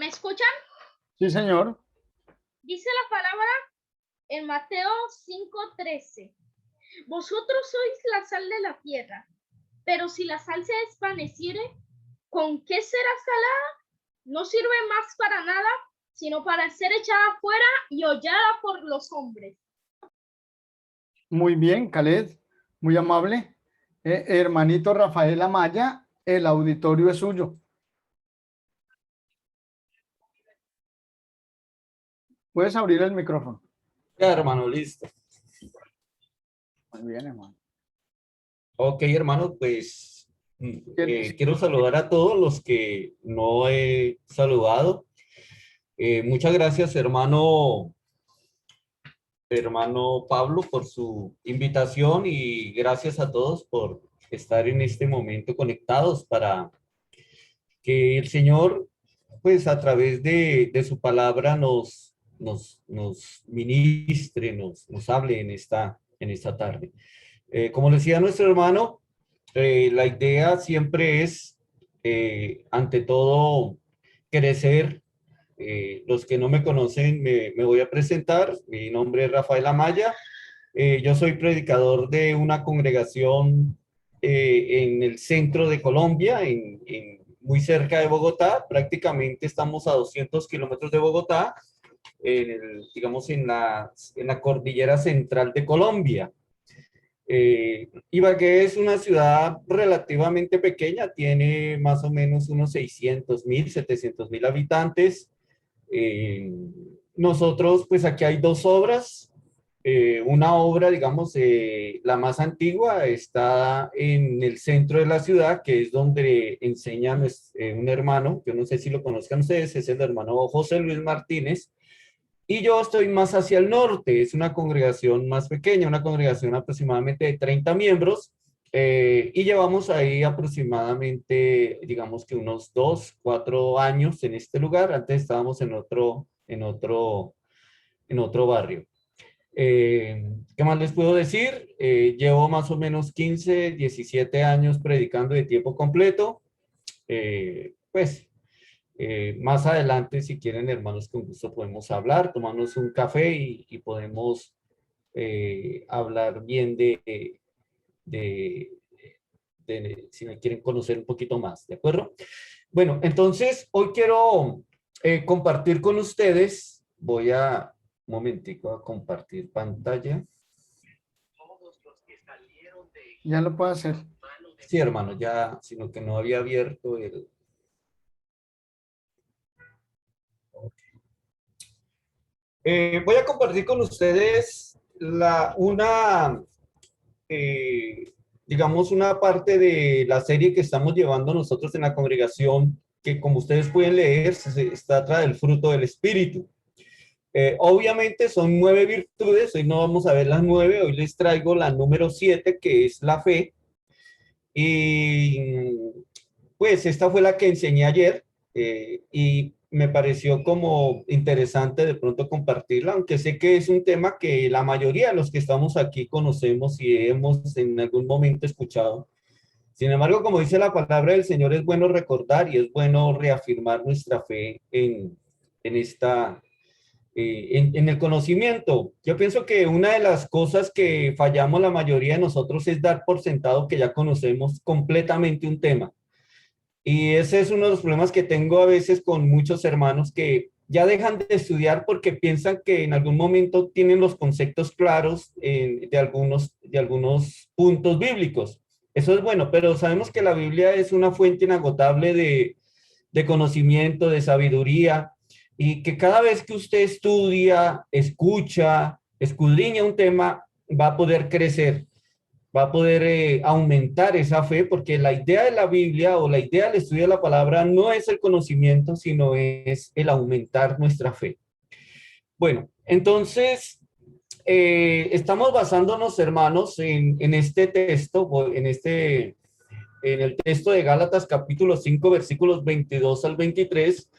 ¿Me escuchan? Sí, señor. Dice la palabra en Mateo 5:13. Vosotros sois la sal de la tierra, pero si la sal se desvaneciere, ¿con qué será salada? No sirve más para nada, sino para ser echada fuera y hollada por los hombres. Muy bien, Khaled. Muy amable. Hermanito Rafael Amaya, el auditorio es suyo. Puedes abrir el micrófono. Ya, hermano, listo. Muy bien, hermano. Ok, hermano, pues Sí. quiero saludar a todos los que no he saludado. Muchas gracias, hermano Pablo, por su invitación y gracias a todos por estar en este momento conectados para que el Señor, pues a través de su palabra nos ministre, nos hable en esta tarde. Como decía nuestro hermano, la idea siempre es, ante todo, crecer. Los que no me conocen, me voy a presentar. Mi nombre es Rafael Amaya. Yo soy predicador de una congregación en el centro de Colombia, muy cerca de Bogotá. Prácticamente estamos a 200 kilómetros de Bogotá, digamos en la cordillera central de Colombia. Ibagué es una ciudad relativamente pequeña, tiene más o menos unos 600.000, 700.000 habitantes. Nosotros, pues aquí hay dos obras. Una obra, digamos, la más antigua, está en el centro de la ciudad, que es donde enseña un hermano, yo no sé si lo conozcan ustedes, es el hermano José Luis Martínez. Y yo estoy más hacia el norte, es una congregación más pequeña, una congregación aproximadamente de 30 miembros, y llevamos ahí aproximadamente, digamos que unos 2, 4 años en este lugar. Antes estábamos en otro barrio. ¿Qué más les puedo decir? Llevo más o menos 15, 17 años predicando de tiempo completo. Pues más adelante, si quieren, hermanos, con gusto podemos hablar, tomarnos un café y podemos hablar bien de, si me quieren conocer un poquito más, ¿de acuerdo? Bueno, entonces hoy quiero compartir con ustedes, voy a, un momentico, a compartir pantalla. Ya lo puedo hacer. Sí, hermano, ya, sino que no había abierto el... Voy a compartir con ustedes digamos, una parte de la serie que estamos llevando nosotros en la congregación, que como ustedes pueden leer, se trata del fruto del Espíritu. Obviamente son 9 virtudes, hoy no vamos a ver las 9, hoy les traigo la número 7, que es la fe. Y pues esta fue la que enseñé ayer, y me pareció como interesante de pronto compartirla, aunque sé que es un tema que la mayoría de los que estamos aquí conocemos y hemos en algún momento escuchado. Sin embargo, como dice la palabra del Señor, es bueno recordar y es bueno reafirmar nuestra fe en el conocimiento. Yo pienso que una de las cosas que fallamos la mayoría de nosotros es dar por sentado que ya conocemos completamente un tema. Y ese es uno de los problemas que tengo a veces con muchos hermanos que ya dejan de estudiar porque piensan que en algún momento tienen los conceptos claros de algunos puntos bíblicos. Eso es bueno, pero sabemos que la Biblia es una fuente inagotable de conocimiento, de sabiduría, y que cada vez que usted estudia, escucha, escudriña un tema, va a poder crecer, va a poder aumentar esa fe, porque la idea de la Biblia o la idea del estudio de la palabra no es el conocimiento, sino es el aumentar nuestra fe. Bueno, entonces estamos basándonos, hermanos, en este texto, en el texto de Gálatas capítulo 5, versículos 22 al 23,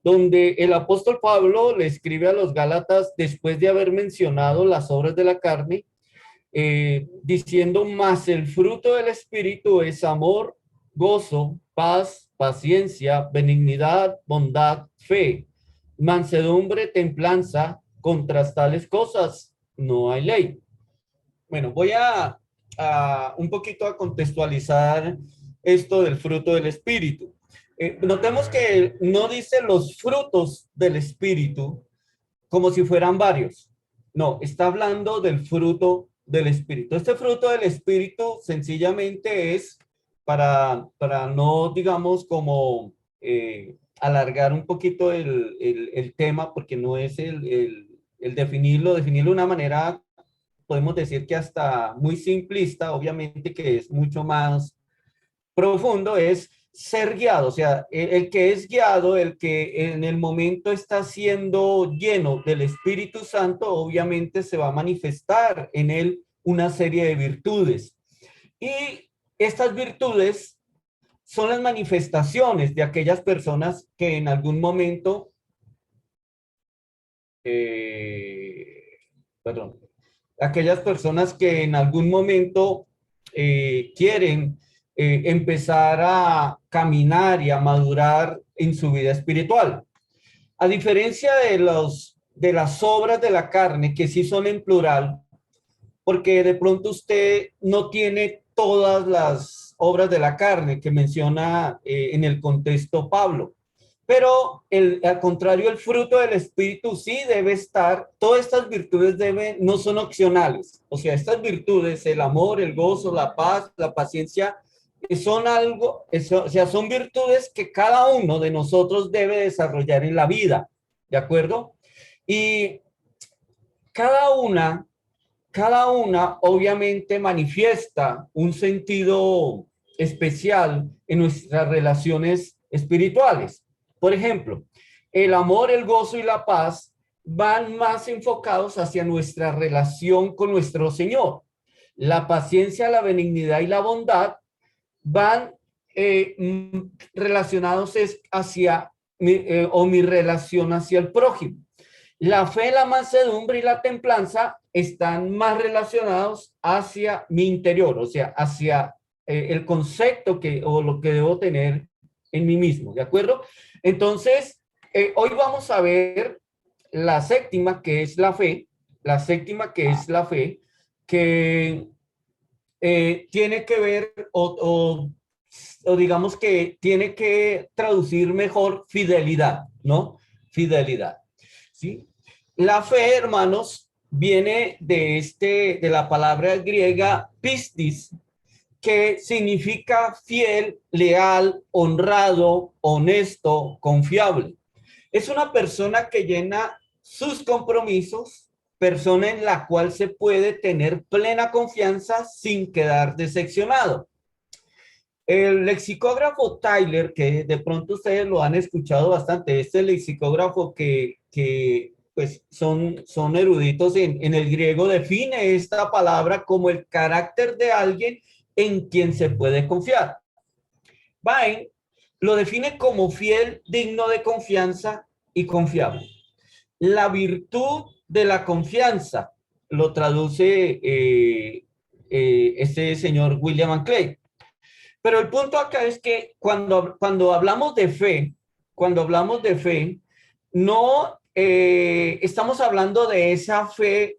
donde el apóstol Pablo le escribe a los Gálatas después de haber mencionado las obras de la carne, diciendo: más el fruto del Espíritu es amor, gozo, paz, paciencia, benignidad, bondad, fe, mansedumbre, templanza. Contra tales cosas no hay ley. Bueno, voy a un poquito a contextualizar esto del fruto del Espíritu. Notemos que no dice los frutos del Espíritu como si fueran varios. No, está hablando del fruto del Espíritu. Este fruto del Espíritu sencillamente es para no, digamos, como alargar un poquito el tema, porque no es el definirlo de una manera, podemos decir que hasta muy simplista, obviamente que es mucho más profundo, es ser guiado, o sea, el que es guiado, el que en el momento está siendo lleno del Espíritu Santo, obviamente se va a manifestar en él una serie de virtudes. Y estas virtudes son las manifestaciones de aquellas personas que en algún momento, perdón, aquellas personas que en algún momento quieren empezar a caminar y a madurar en su vida espiritual. A diferencia de las obras de la carne, que sí son en plural, porque de pronto usted no tiene todas las obras de la carne que menciona en el contexto Pablo. Pero al contrario, el fruto del Espíritu sí debe estar, todas estas virtudes no son opcionales. O sea, estas virtudes, el amor, el gozo, la paz, la paciencia, son algo, o sea, son virtudes que cada uno de nosotros debe desarrollar en la vida, ¿de acuerdo? Y cada una obviamente manifiesta un sentido especial en nuestras relaciones espirituales. Por ejemplo, el amor, el gozo y la paz van más enfocados hacia nuestra relación con nuestro Señor. La paciencia, la benignidad y la bondad van relacionados hacia mi relación hacia el prójimo. La fe, la mansedumbre y la templanza están más relacionados hacia mi interior, o sea, hacia el concepto o lo que debo tener en mí mismo, ¿de acuerdo? Entonces, hoy vamos a ver la séptima, que es la fe, que tiene que ver o digamos que tiene que traducir mejor fidelidad, ¿no? Fidelidad, ¿sí? La fe, hermanos, viene de la palabra griega pistis, que significa fiel, leal, honrado, honesto, confiable. Es una persona que llena sus compromisos, persona en la cual se puede tener plena confianza sin quedar decepcionado. El lexicógrafo Tyler, que de pronto ustedes lo han escuchado bastante, este lexicógrafo que pues son eruditos en el griego, define esta palabra como el carácter de alguien en quien se puede confiar. Bain lo define como fiel, digno de confianza y confiable. La virtud de la confianza lo traduce este señor William Clay. Pero el punto acá es que cuando hablamos de fe, no estamos hablando de esa fe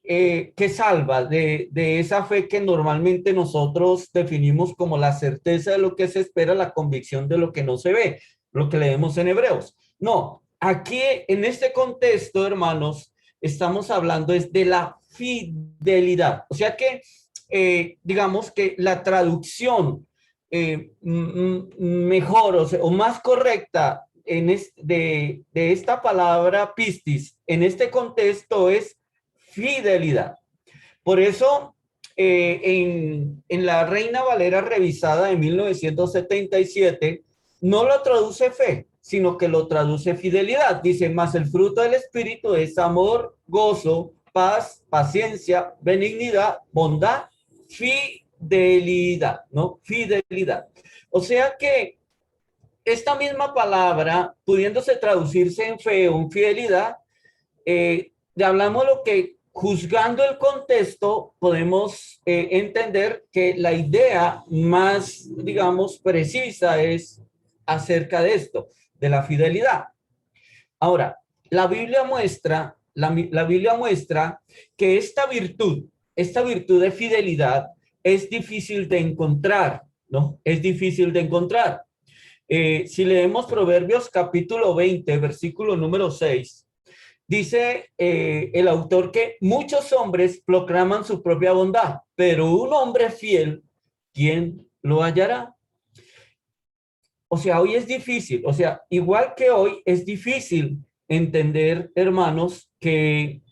que salva, de esa fe que normalmente nosotros definimos como la certeza de lo que se espera, la convicción de lo que no se ve, lo que leemos en Hebreos. No, aquí en este contexto, hermanos, estamos hablando es de la fidelidad. O sea que, digamos que la traducción mejor o más correcta de esta palabra pistis en este contexto es fidelidad. Por eso, en la Reina Valera revisada de 1977, no lo traduce fe, sino que lo traduce fidelidad. Dice, más el fruto del Espíritu es amor, gozo, paz, paciencia, benignidad, bondad, fidelidad, ¿no? Fidelidad. O sea que esta misma palabra, pudiéndose traducirse en fe o en fidelidad, hablamos lo que, juzgando el contexto, podemos entender que la idea más, digamos, precisa es acerca de esto, de la fidelidad. Ahora, la Biblia muestra, la Biblia muestra que esta virtud de fidelidad es difícil de encontrar, ¿no? Es difícil de encontrar. Si leemos Proverbios capítulo 20, versículo número 6, dice el autor que muchos hombres proclaman su propia bondad, pero un hombre fiel, ¿quién lo hallará? O sea, hoy es difícil, o sea, igual que hoy es difícil entender, hermanos, que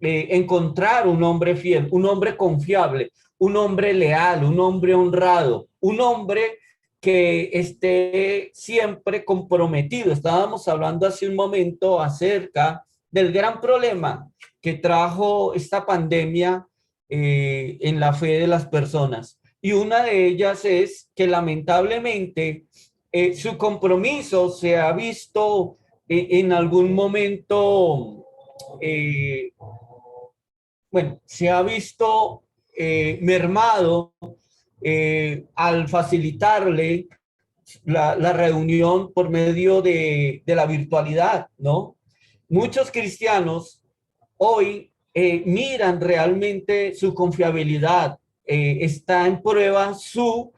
encontrar un hombre fiel, un hombre confiable, un hombre leal, un hombre honrado, un hombre que esté siempre comprometido. Estábamos hablando hace un momento acerca del gran problema que trajo esta pandemia en la fe de las personas. Y una de ellas es que lamentablemente su compromiso se ha visto en algún momento, se ha visto mermado al facilitarle la reunión por medio de la virtualidad, ¿no? Muchos cristianos hoy miran realmente su confiabilidad, está en prueba su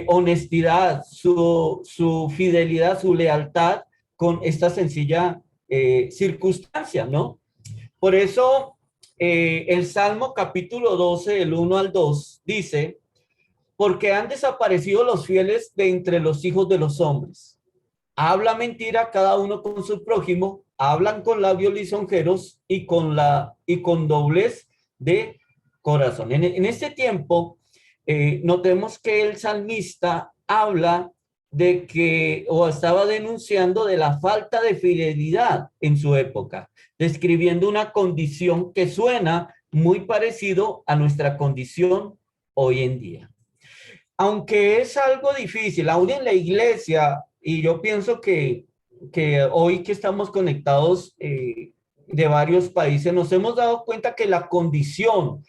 honestidad, su fidelidad, su lealtad con esta sencilla circunstancia, ¿no? Por eso el Salmo capítulo 12, el 1 al 2, dice, porque han desaparecido los fieles de entre los hijos de los hombres. Habla mentira cada uno con su prójimo, hablan con labios lisonjeros y con doblez de corazón. En este tiempo, notemos que el salmista habla de que, o estaba denunciando de la falta de fidelidad en su época, describiendo una condición que suena muy parecido a nuestra condición hoy en día. Aunque es algo difícil, aún en la iglesia, y yo pienso que hoy que estamos conectados de varios países, nos hemos dado cuenta que la condición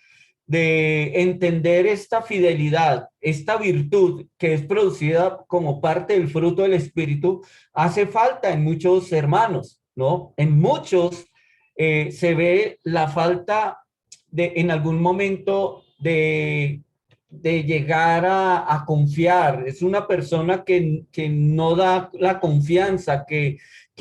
de entender esta fidelidad, esta virtud que es producida como parte del fruto del Espíritu, hace falta en muchos hermanos, ¿no? En muchos se ve la falta en algún momento de llegar a confiar. Es una persona que no da la confianza, que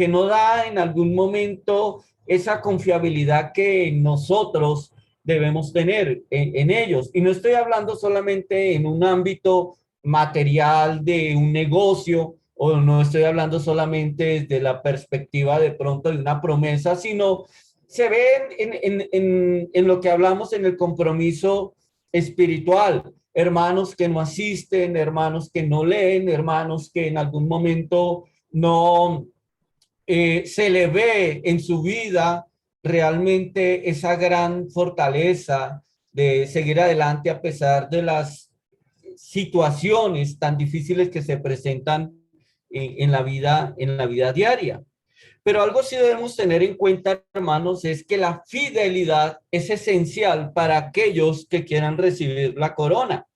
no da en algún momento esa confiabilidad que nosotros debemos tener en ellos. Y no estoy hablando solamente en un ámbito material de un negocio, o no estoy hablando solamente desde la perspectiva de pronto de una promesa, sino se ve en lo que hablamos en el compromiso espiritual. Hermanos que no asisten, hermanos que no leen, hermanos que en algún momento no se le ve en su vida realmente esa gran fortaleza de seguir adelante a pesar de las situaciones tan difíciles que se presentan en la vida diaria. Pero algo sí debemos tener en cuenta, hermanos, es que la fidelidad es esencial para aquellos que quieran recibir la corona.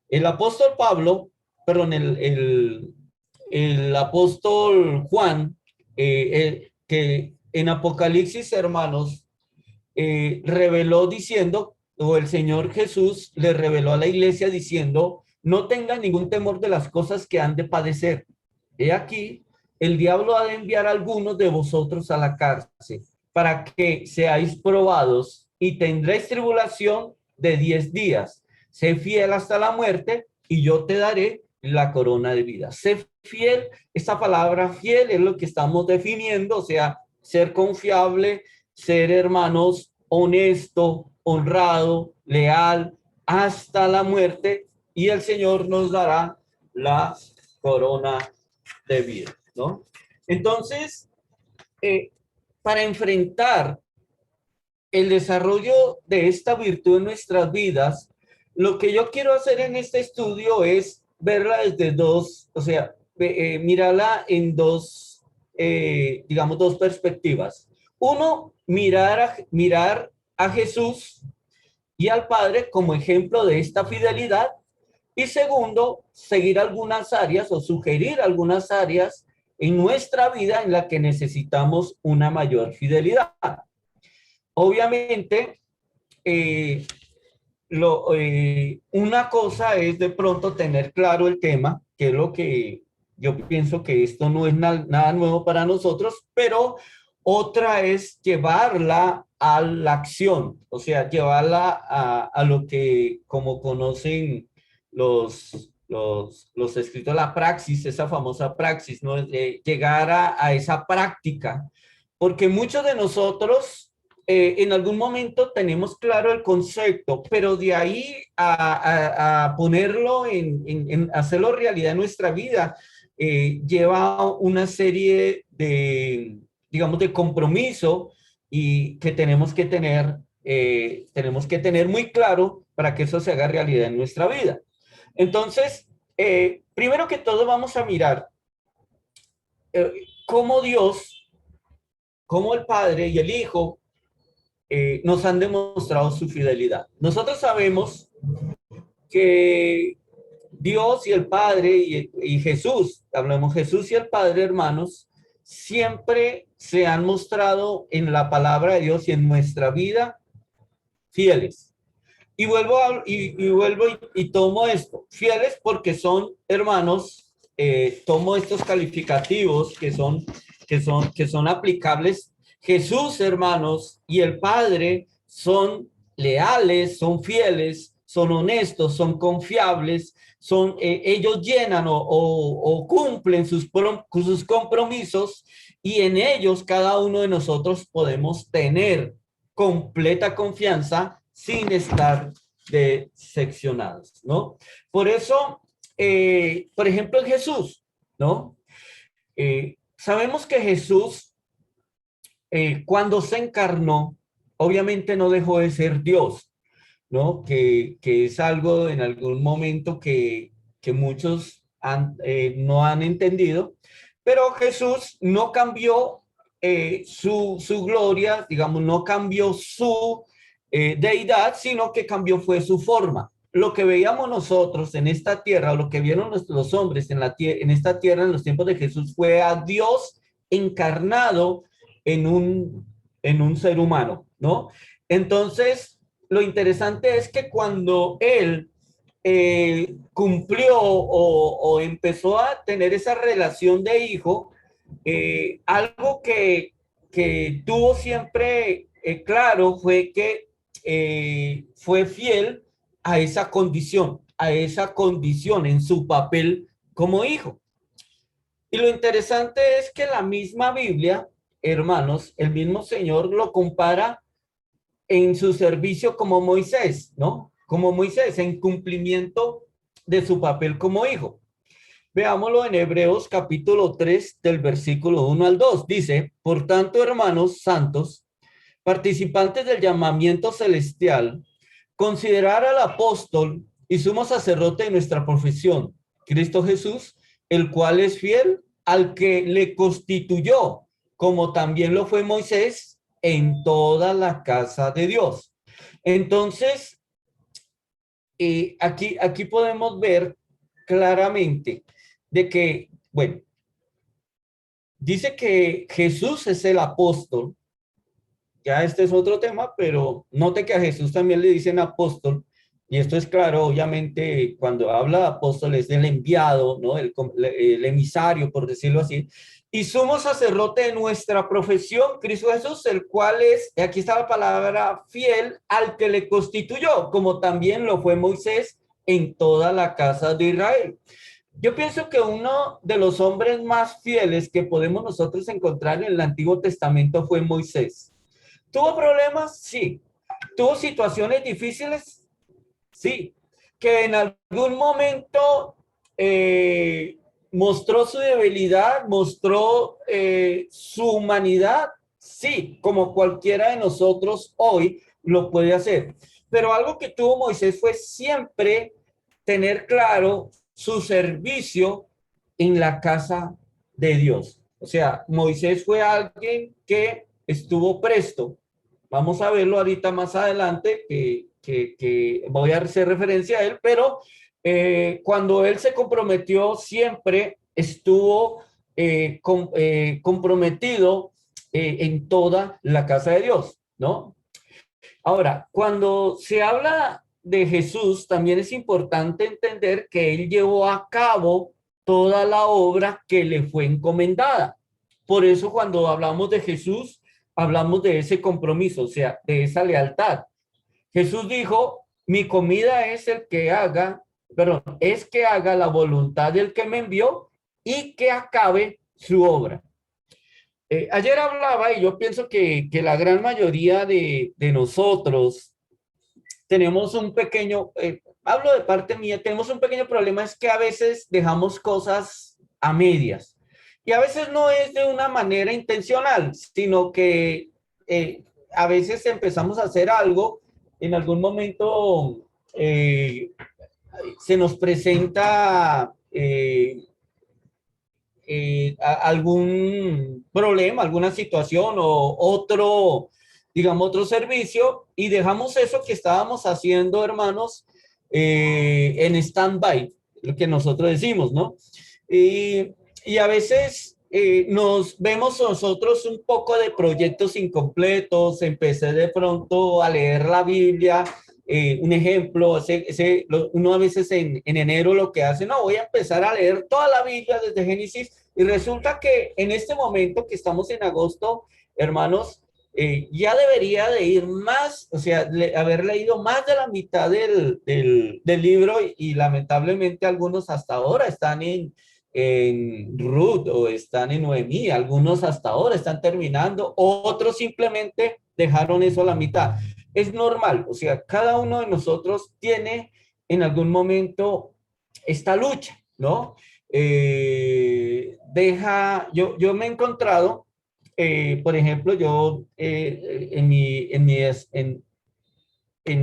El apóstol Pablo, perdón, el apóstol Juan, que en Apocalipsis, hermanos, reveló diciendo, o el Señor Jesús le reveló a la iglesia diciendo, no tengan ningún temor de las cosas que han de padecer. He aquí, el diablo ha de enviar a algunos de vosotros a la cárcel para que seáis probados y tendréis tribulación de 10 días. Sé fiel hasta la muerte y yo te daré la corona de vida. Sé fiel, esta palabra fiel es lo que estamos definiendo, o sea, ser confiable, ser, hermanos, honesto, honrado, leal hasta la muerte, y el Señor nos dará la corona de vida, ¿no? Entonces, para enfrentar el desarrollo de esta virtud en nuestras vidas, lo que yo quiero hacer en este estudio es verla desde dos, o sea, mirarla en dos, digamos, dos perspectivas. Uno, mirar a Jesús y al Padre como ejemplo de esta fidelidad, Y segundo, seguir algunas áreas o sugerir algunas áreas en nuestra vida en la que necesitamos una mayor fidelidad. Obviamente, eh, una cosa es de pronto tener claro el tema, que es lo que yo pienso que esto no es nada nuevo para nosotros, pero otra es llevarla a la acción, o sea, llevarla a lo que como conocen los escritos, la praxis, esa famosa praxis, ¿no? Llegar a esa práctica, porque muchos de nosotros en algún momento tenemos claro el concepto, pero de ahí a ponerlo en hacerlo realidad en nuestra vida, lleva una serie de, digamos, de compromiso y que tenemos que tener muy claro para que eso se haga realidad en nuestra vida. Entonces, primero que todo vamos a mirar eh, cómo Dios, cómo el Padre y el Hijo nos han demostrado su fidelidad. Nosotros sabemos que Dios y el Padre y Jesús, hablamos Jesús y el Padre, hermanos, siempre se han mostrado en la palabra de Dios y en nuestra vida fieles. Y vuelvo y tomo esto, fieles porque son hermanos, tomo estos calificativos que son aplicables. Jesús, hermanos, y el Padre son leales, son fieles, son honestos, son confiables, ellos llenan o cumplen sus compromisos y en ellos cada uno de nosotros podemos tener completa confianza sin estar decepcionados, ¿no? Por eso, por ejemplo, en Jesús, ¿no? Sabemos que Jesús, cuando se encarnó, obviamente no dejó de ser Dios, ¿no? Que es algo en algún momento que muchos no han entendido, pero Jesús no cambió su gloria, digamos, no cambió su deidad, sino que cambió fue su forma. Lo que veíamos nosotros en esta tierra, o lo que vieron los hombres en esta tierra en los tiempos de Jesús, fue a Dios encarnado en un ser humano, ¿no? Entonces, lo interesante es que cuando él cumplió o empezó a tener esa relación de hijo, algo que tuvo siempre claro fue que fue fiel a esa condición en su papel como hijo. Y lo interesante es que la misma Biblia, hermanos, el mismo Señor lo compara en su servicio como Moisés, ¿no? Como Moisés, en cumplimiento de su papel como hijo. Veámoslo en Hebreos capítulo 3 del versículo 1 al 2. Dice, por tanto, hermanos santos, participantes del llamamiento celestial, considerar al apóstol y sumo sacerdote de nuestra profesión, Cristo Jesús, el cual es fiel al que le constituyó, como también lo fue Moisés en toda la casa de Dios. Entonces, aquí podemos ver claramente de que, bueno, dice que Jesús es el apóstol. Ya este es otro tema, pero note que a Jesús también le dicen apóstol, y esto es claro, obviamente, cuando habla de apóstol es del enviado, ¿no? El emisario, por decirlo así, y sumo sacerdote de nuestra profesión, Cristo Jesús, el cual es, aquí está la palabra, fiel al que le constituyó, como también lo fue Moisés en toda la casa de Israel. Yo pienso que uno de los hombres más fieles que podemos nosotros encontrar en el Antiguo Testamento fue Moisés. ¿Tuvo problemas? Sí. ¿Tuvo situaciones difíciles? Sí. ¿Que en algún momento mostró su debilidad, mostró su humanidad? Sí, como cualquiera de nosotros hoy lo puede hacer. Pero algo que tuvo Moisés fue siempre tener claro su servicio en la casa de Dios. O sea, Moisés fue alguien que estuvo presto. Vamos a verlo ahorita más adelante, que voy a hacer referencia a él, pero cuando él se comprometió, siempre estuvo comprometido en toda la casa de Dios, ¿no? Ahora, cuando se habla de Jesús, también es importante entender que él llevó a cabo toda la obra que le fue encomendada. Por eso cuando hablamos de Jesús, hablamos de ese compromiso, o sea, de esa lealtad. Jesús dijo, mi comida es el que haga, perdón, es que haga la voluntad del que me envió y que acabe su obra. Ayer hablaba y yo pienso que la gran mayoría de nosotros tenemos un pequeño, hablo de parte mía, tenemos un pequeño problema, es que a veces dejamos cosas a medias. Y a veces no es de una manera intencional, sino que a veces empezamos a hacer algo, en algún momento se nos presenta algún problema, alguna situación o otro, digamos, otro servicio y dejamos eso que estábamos haciendo, hermanos, en stand-by, lo que nosotros decimos, ¿no? Y a veces nos vemos nosotros un poco de proyectos incompletos, empecé de pronto a leer la Biblia, un ejemplo, uno a veces en enero lo que hace, no, voy a empezar a leer toda la Biblia desde Génesis y resulta que en este momento que estamos en agosto, hermanos, ya debería de ir más, o sea, haber leído más de la mitad del libro y lamentablemente algunos hasta ahora están en Ruth o están en Noemí, algunos hasta ahora están terminando, otros simplemente dejaron eso a la mitad. Es normal, o sea, cada uno de nosotros tiene en algún momento esta lucha, ¿no? Yo me he encontrado, por ejemplo, yo en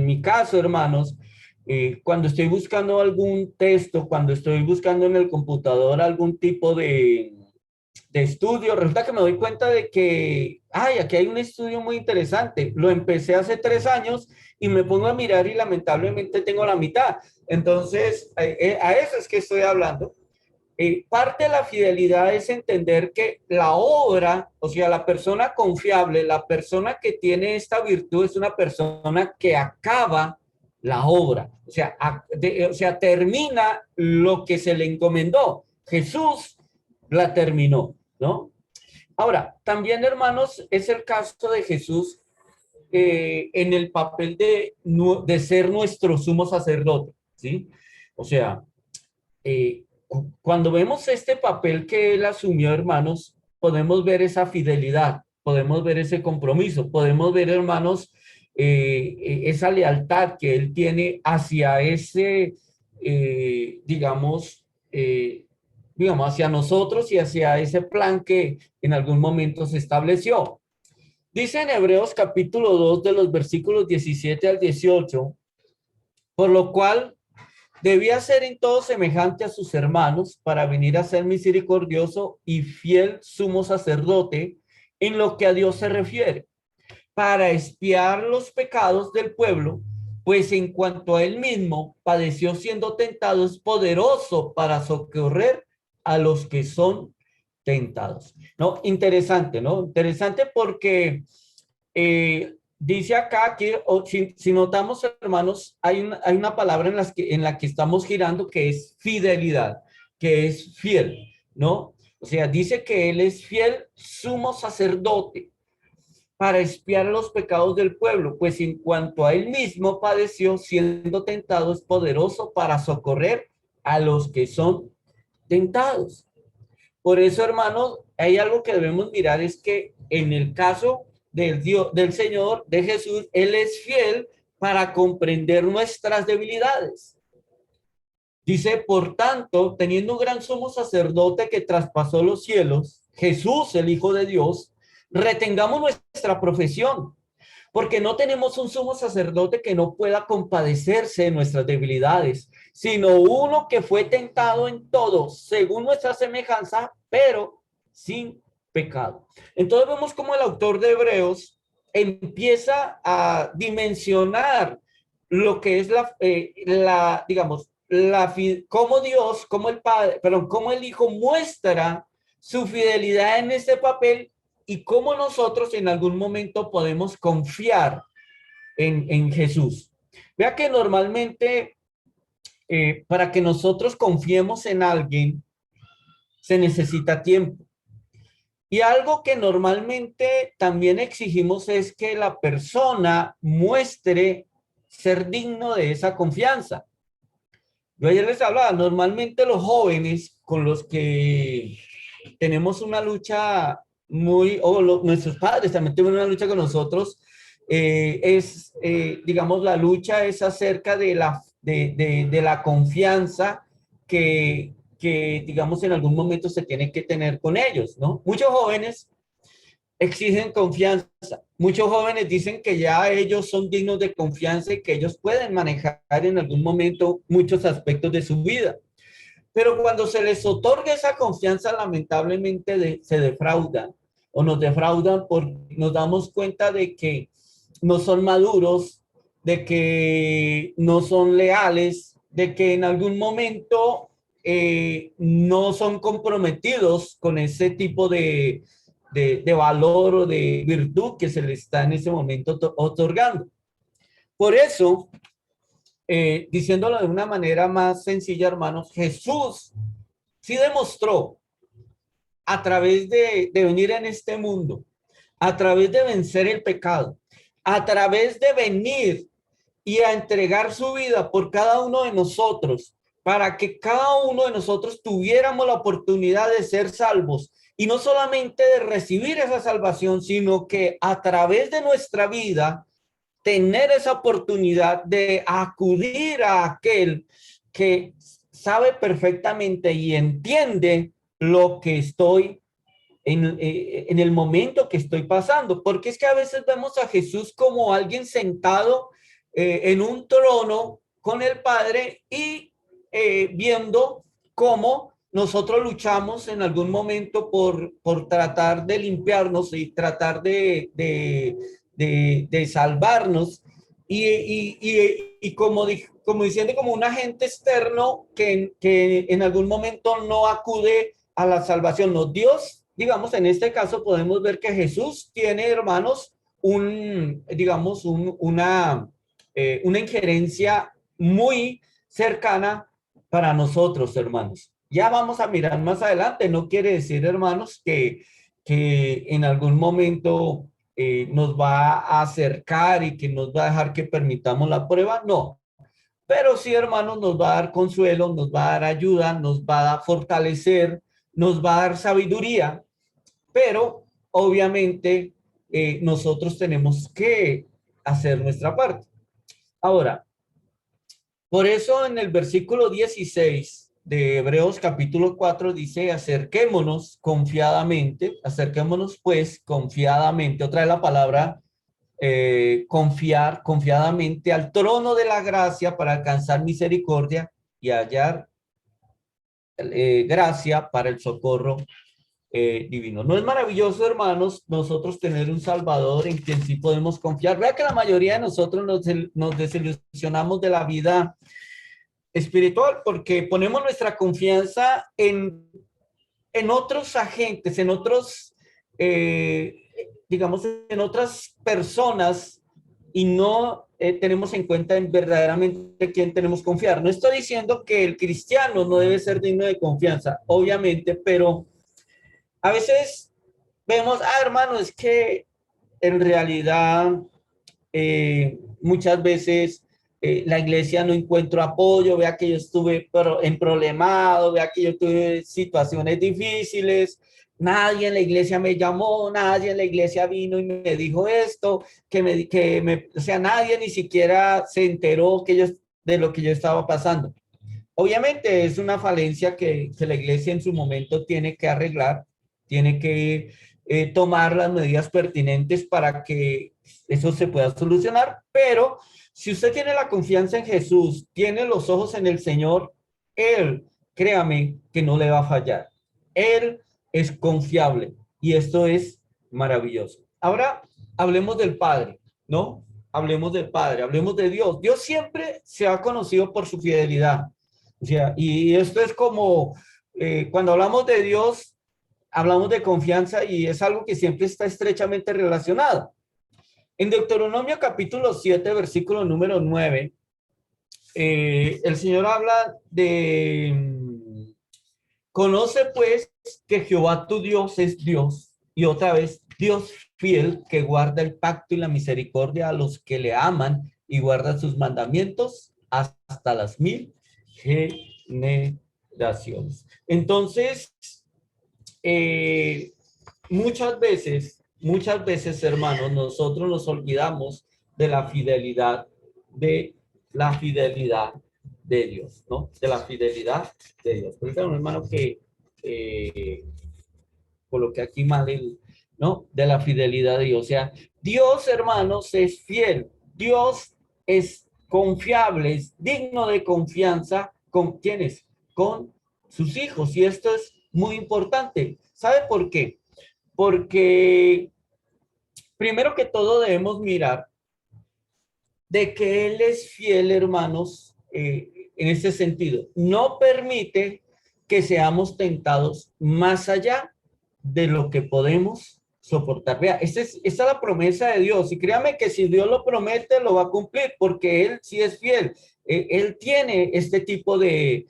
mi caso, hermanos, cuando estoy buscando algún texto, cuando estoy buscando en el computador algún tipo de estudio, resulta que me doy cuenta de que, ay, aquí hay un estudio muy interesante. Lo empecé hace 3 años y me pongo a mirar y lamentablemente tengo la mitad. Entonces, a eso es que estoy hablando. Parte de la fidelidad es entender que la obra, o sea, la persona confiable, la persona que tiene esta virtud es una persona que acaba la obra, o sea, termina lo que se le encomendó. Jesús la terminó, ¿no? Ahora, también, hermanos, es el caso de Jesús en el papel de ser nuestro sumo sacerdote, ¿sí? O sea, cuando vemos este papel que él asumió, hermanos, podemos ver esa fidelidad, podemos ver ese compromiso, podemos ver, hermanos, esa lealtad que él tiene hacia ese, digamos, hacia nosotros y hacia ese plan que en algún momento se estableció. Dice en Hebreos capítulo 2 de los versículos 17 al 18, por lo cual debía ser en todo semejante a sus hermanos para venir a ser misericordioso y fiel sumo sacerdote en lo que a Dios se refiere, para expiar los pecados del pueblo, pues en cuanto a él mismo padeció siendo tentado, es poderoso para socorrer a los que son tentados. ¿No? Interesante, ¿no? Interesante porque dice acá que, si notamos, hermanos, hay una palabra en la que estamos girando que es fidelidad, que es fiel, ¿no? O sea, dice que él es fiel sumo sacerdote para expiar los pecados del pueblo, pues en cuanto a él mismo padeció siendo tentado, es poderoso para socorrer a los que son tentados. Por eso, hermanos, hay algo que debemos mirar, es que en el caso del Dios, del Señor, de Jesús, Él es fiel para comprender nuestras debilidades. Dice, por tanto, teniendo un gran sumo sacerdote que traspasó los cielos, Jesús, el Hijo de Dios, retengamos nuestra profesión, porque no tenemos un sumo sacerdote que no pueda compadecerse de nuestras debilidades, sino uno que fue tentado en todo, según nuestra semejanza, pero sin pecado. Entonces vemos cómo el autor de Hebreos empieza a dimensionar lo que es digamos, cómo Dios, cómo el Padre, perdón, cómo el Hijo muestra su fidelidad en este papel y cómo nosotros en algún momento podemos confiar en Jesús. Vea que normalmente para que nosotros confiemos en alguien se necesita tiempo. Y algo que normalmente también exigimos es que la persona muestre ser digno de esa confianza. Yo ayer les hablaba, normalmente los jóvenes con los que tenemos una lucha nuestros padres también tienen una lucha con nosotros, digamos, la lucha es acerca de la confianza que, digamos, en algún momento se tiene que tener con ellos, ¿no? Muchos jóvenes exigen confianza. Muchos jóvenes dicen que ya ellos son dignos de confianza y que ellos pueden manejar en algún momento muchos aspectos de su vida. Pero cuando se les otorga esa confianza, lamentablemente se defraudan o nos defraudan porque nos damos cuenta de que no son maduros, de que no son leales, de que en algún momento no son comprometidos con ese tipo de valor o de virtud que se les está en ese momento otorgando. Por eso, diciéndolo de una manera más sencilla, hermanos, Jesús sí demostró a través de venir en este mundo, a través de vencer el pecado, a través de venir y a entregar su vida por cada uno de nosotros, para que cada uno de nosotros tuviéramos la oportunidad de ser salvos y no solamente de recibir esa salvación, sino que a través de nuestra vida tener esa oportunidad de acudir a aquel que sabe perfectamente y entiende lo que estoy en el momento que estoy pasando, porque es que a veces vemos a Jesús como alguien sentado en un trono con el Padre y viendo cómo nosotros luchamos en algún momento por tratar de limpiarnos y tratar de salvarnos y como diciendo como un agente externo que en algún momento no acude a la salvación. No, Dios, digamos, en este caso podemos ver que Jesús tiene, hermanos, una injerencia muy cercana para nosotros, hermanos. Ya vamos a mirar más adelante. No quiere decir, hermanos, que en algún momento nos va a acercar y que nos va a dejar que permitamos la prueba. No, pero sí, hermanos, nos va a dar consuelo, nos va a dar ayuda, nos va a fortalecer, nos va a dar sabiduría, pero obviamente nosotros tenemos que hacer nuestra parte. Ahora, por eso en el versículo 16 de Hebreos capítulo 4 dice, acerquémonos pues confiadamente, otra vez la palabra confiar confiadamente al trono de la gracia para alcanzar misericordia y hallar gracia para el socorro divino. ¿No es maravilloso, hermanos, nosotros tener un Salvador en quien sí podemos confiar? Vea que la mayoría de nosotros nos desilusionamos de la vida espiritual porque ponemos nuestra confianza en otros agentes, en otros, digamos, en otras personas y no tenemos en cuenta en verdaderamente quién tenemos que confiar. No estoy diciendo que el cristiano no debe ser digno de confianza, obviamente, pero a veces vemos, hermano, es que en realidad muchas veces la iglesia no encuentro apoyo, vea que yo estuve en problemado, vea que yo tuve situaciones difíciles, nadie en la iglesia me llamó, nadie en la iglesia vino y me dijo esto, o sea, nadie ni siquiera se enteró de lo que yo estaba pasando. Obviamente es una falencia que la iglesia en su momento tiene que arreglar, tiene que tomar las medidas pertinentes para que eso se pueda solucionar, pero si usted tiene la confianza en Jesús, tiene los ojos en el Señor, Él, créame que no le va a fallar. Él es confiable y esto es maravilloso. Ahora hablemos del Padre, ¿no? Hablemos del Padre, hablemos de Dios. Dios siempre se ha conocido por su fidelidad. O sea, y esto es como, cuando hablamos de Dios, hablamos de confianza y es algo que siempre está estrechamente relacionado. En Deuteronomio capítulo 7, versículo número 9, el Señor habla de, conoce pues que Jehová tu Dios es Dios, y otra vez, Dios fiel que guarda el pacto y la misericordia a los que le aman y guarda sus mandamientos hasta las 1000 generaciones. Entonces, muchas veces, hermanos, nosotros nos olvidamos de la fidelidad de Dios, ¿no? De la fidelidad de Dios. Pero un hermano que coloqué aquí mal ¿no? De la fidelidad de Dios. O sea, Dios, hermanos, es fiel. Dios es confiable, es digno de confianza. ¿Con quiénes? Con sus hijos. Y esto es muy importante. ¿Sabe por qué? Porque primero que todo debemos mirar de que Él es fiel, hermanos, en este sentido. No permite que seamos tentados más allá de lo que podemos soportar. Vea, esa es la promesa de Dios. Y créame que si Dios lo promete, lo va a cumplir, porque Él sí es fiel. Él tiene este tipo de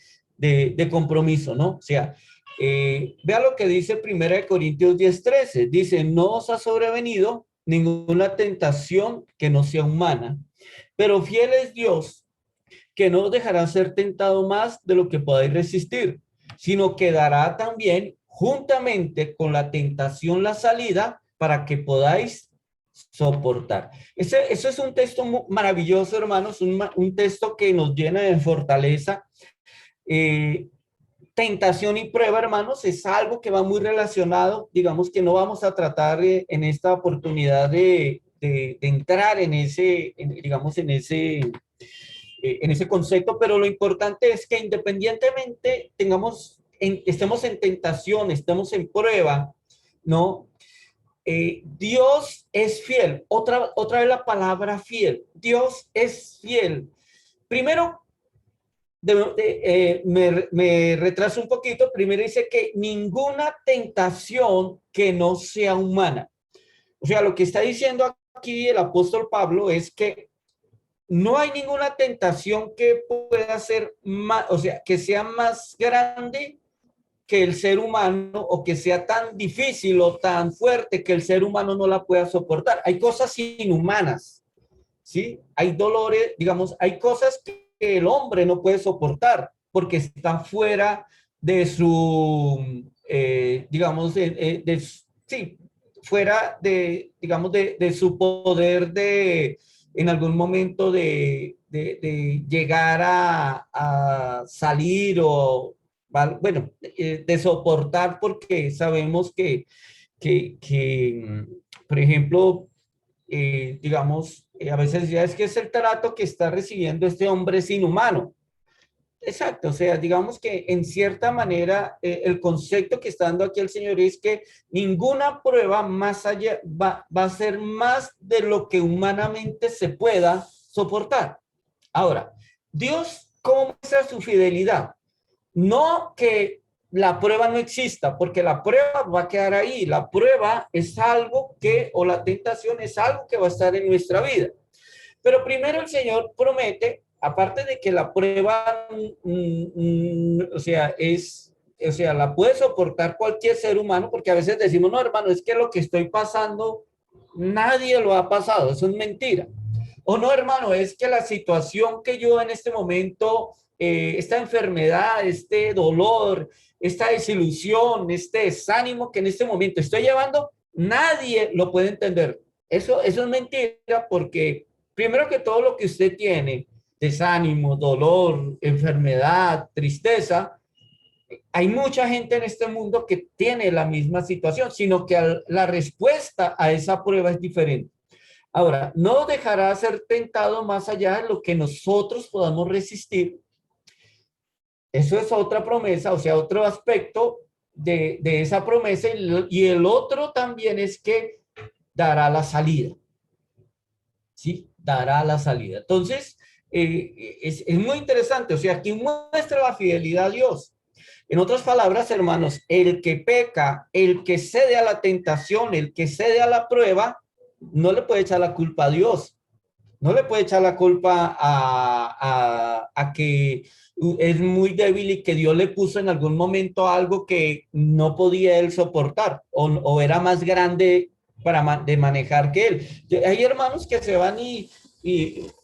compromiso, ¿no? O sea, vea lo que dice 1 Corintios 10:13. Dice, no os ha sobrevenido ninguna tentación que no sea humana, pero fiel es Dios, que no os dejará ser tentado más de lo que podáis resistir, sino que dará también juntamente con la tentación la salida para que podáis soportar. Eso es un texto maravilloso, hermanos, un texto que nos llena de fortaleza. Tentación y prueba, hermanos, es algo que va muy relacionado. Digamos que no vamos a tratar en esta oportunidad de entrar en ese, digamos, en ese concepto, pero lo importante es que independientemente estemos en tentación, estemos en prueba, ¿no? Dios es fiel. Otra vez la palabra fiel. Dios es fiel. Primero, me retraso un poquito. Primero dice que ninguna tentación que no sea humana. O sea, lo que está diciendo aquí el apóstol Pablo es que no hay ninguna tentación que pueda ser más, o sea, que sea más grande que el ser humano o que sea tan difícil o tan fuerte que el ser humano no la pueda soportar. Hay cosas inhumanas, ¿sí? Hay dolores, digamos, hay cosas que el hombre no puede soportar porque está fuera de su, digamos, sí, fuera de, digamos, de su poder de, en algún momento de llegar a salir o, bueno, de soportar porque sabemos que, por ejemplo, digamos, a veces ya es que es el trato que está recibiendo este hombre es inhumano. Exacto, o sea, digamos que en cierta manera el concepto que está dando aquí el Señor es que ninguna prueba más allá va a ser más de lo que humanamente se pueda soportar. Ahora, Dios, ¿cómo muestra su fidelidad? No que la prueba no exista, porque la prueba va a quedar ahí. La prueba es algo que, o la tentación es algo que va a estar en nuestra vida. Pero primero el Señor promete, aparte de que la prueba, o sea, o sea, la puede soportar cualquier ser humano, porque a veces decimos, no, hermano, es que lo que estoy pasando, nadie lo ha pasado, eso es mentira. O no, hermano, es que la situación que yo en este momento, esta enfermedad, este dolor, esta desilusión, este desánimo que en este momento estoy llevando, nadie lo puede entender. Eso es mentira porque primero que todo lo que usted tiene, desánimo, dolor, enfermedad, tristeza, hay mucha gente en este mundo que tiene la misma situación, sino que la respuesta a esa prueba es diferente. Ahora, no dejará ser tentado más allá de lo que nosotros podamos resistir. Eso es otra promesa, o sea, otro aspecto de esa promesa. Y el otro también es que dará la salida. ¿Sí? Dará la salida. Entonces, es muy interesante. O sea, aquí muestra la fidelidad a Dios. En otras palabras, hermanos, el que peca, el que cede a la tentación, el que cede a la prueba, no le puede echar la culpa a Dios. No le puede echar la culpa a que es muy débil y que Dios le puso en algún momento algo que no podía él soportar o era más grande de manejar que él. Hay hermanos que se van y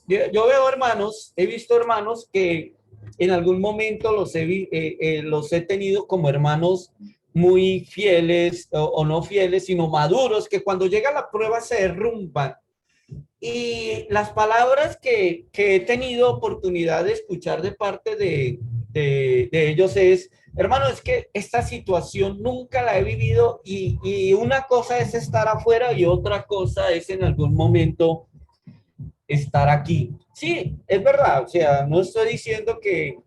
yo veo hermanos, he visto hermanos que en algún momento los he tenido como hermanos muy fieles o no fieles, sino maduros, que cuando llega la prueba se derrumban. Y las palabras que he tenido oportunidad de escuchar de parte de ellos es, hermano, es que esta situación nunca la he vivido y una cosa es estar afuera y otra cosa es en algún momento estar aquí. Sí, es verdad, o sea, no estoy diciendo que